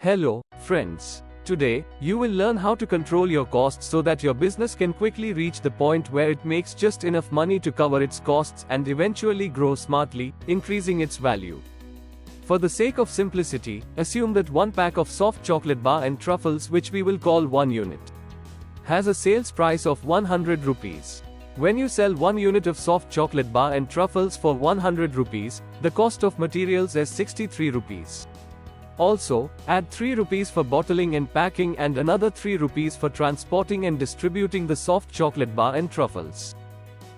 Hello, friends. Today, you will learn how to control your costs so that your business can quickly reach the point where it makes just enough money to cover its costs and eventually grow smartly, increasing its value. For the sake of simplicity, assume that one pack of soft chocolate bar and truffles, which we will call 1 unit, has a sales price of 100 rupees. When you sell 1 unit of soft chocolate bar and truffles for 100 rupees, the cost of materials is 63 rupees. Also, add 3 rupees for bottling and packing and another 3 rupees for transporting and distributing the soft chocolate bar and truffles.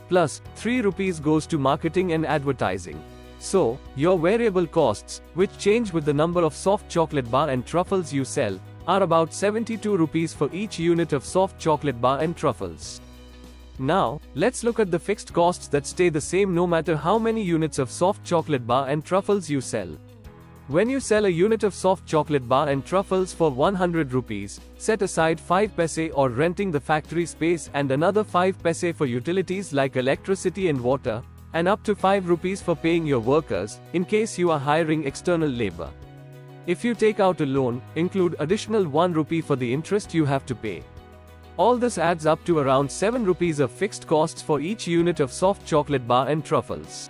Plus, 3 rupees goes to marketing and advertising. So, your variable costs, which change with the number of soft chocolate bar and truffles you sell, are about 72 rupees for each unit of soft chocolate bar and truffles. Now, let's look at the fixed costs that stay the same no matter how many units of soft chocolate bar and truffles you sell. When you sell a unit of soft chocolate bar and truffles for 100 rupees, set aside 5 paise or renting the factory space and another 5 paise for utilities like electricity and water, and up to 5 rupees for paying your workers, in case you are hiring external labor. If you take out a loan, include additional 1 rupee for the interest you have to pay. All this adds up to around 7 rupees of fixed costs for each unit of soft chocolate bar and truffles.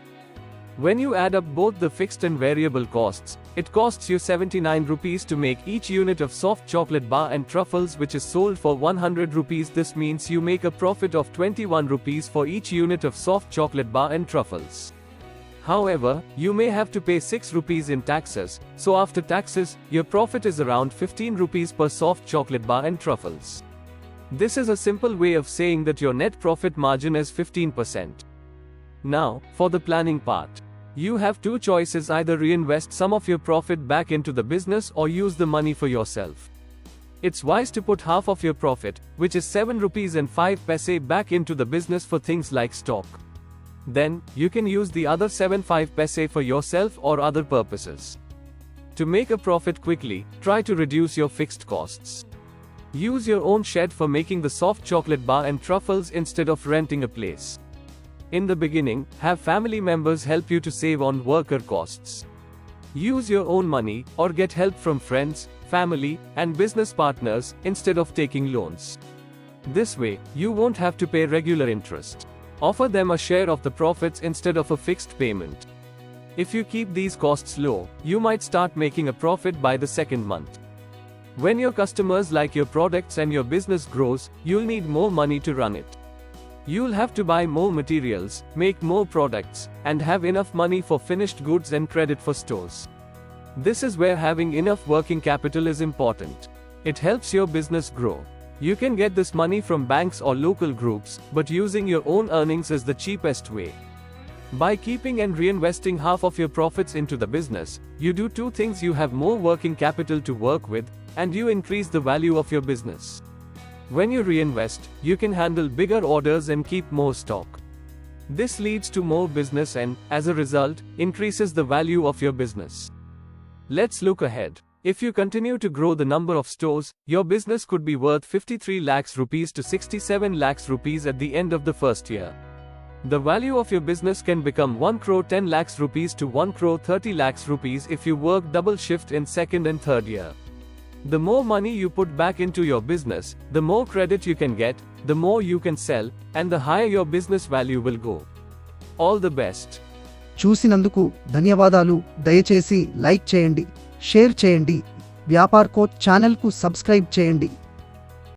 When you add up both the fixed and variable costs, it costs you 79 rupees to make each unit of soft chocolate bar and truffles, which is sold for 100 rupees. This means you make a profit of 21 rupees for each unit of soft chocolate bar and truffles. However, you may have to pay 6 rupees in taxes, so after taxes, your profit is around 15 rupees per soft chocolate bar and truffles. This is a simple way of saying that your net profit margin is 15%. Now, for the planning part. You have 2 choices: either reinvest some of your profit back into the business or use the money for yourself. It's wise to put half of your profit, which is 7 rupees and 5 paise, back into the business for things like stock. Then, you can use the other 7.5 paise for yourself or other purposes. To make a profit quickly, try to reduce your fixed costs. Use your own shed for making the soft chocolate bar and truffles instead of renting a place. In the beginning, have family members help you to save on worker costs. Use your own money, or get help from friends, family, and business partners, instead of taking loans. This way, you won't have to pay regular interest. Offer them a share of the profits instead of a fixed payment. If you keep these costs low, you might start making a profit by the second month. When your customers like your products and your business grows, you'll need more money to run it. You'll have to buy more materials, make more products, and have enough money for finished goods and credit for stores. This is where having enough working capital is important. It helps your business grow. You can get this money from banks or local groups, but using your own earnings is the cheapest way. By keeping and reinvesting half of your profits into the business, you do 2 things: you have more working capital to work with, and you increase the value of your business. When you reinvest, you can handle bigger orders and keep more stock. This leads to more business and, as a result, increases the value of your business. Let's look ahead. If you continue to grow the number of stores, your business could be worth 53 lakhs rupees to 67 lakhs rupees at the end of the first year. The value of your business can become 1 crore 10 lakhs rupees to 1 crore 30 lakhs rupees if you work double shift in second and third year. The more money you put back into your business, the more credit you can get, the more you can sell, and the higher your business value will go. All the best. చూసినందుకు ధన్యవాదాలు. దయచేసి like చేయండి, share చేయండి. Vyapar coach ఛానల్కు subscribe చేయండి.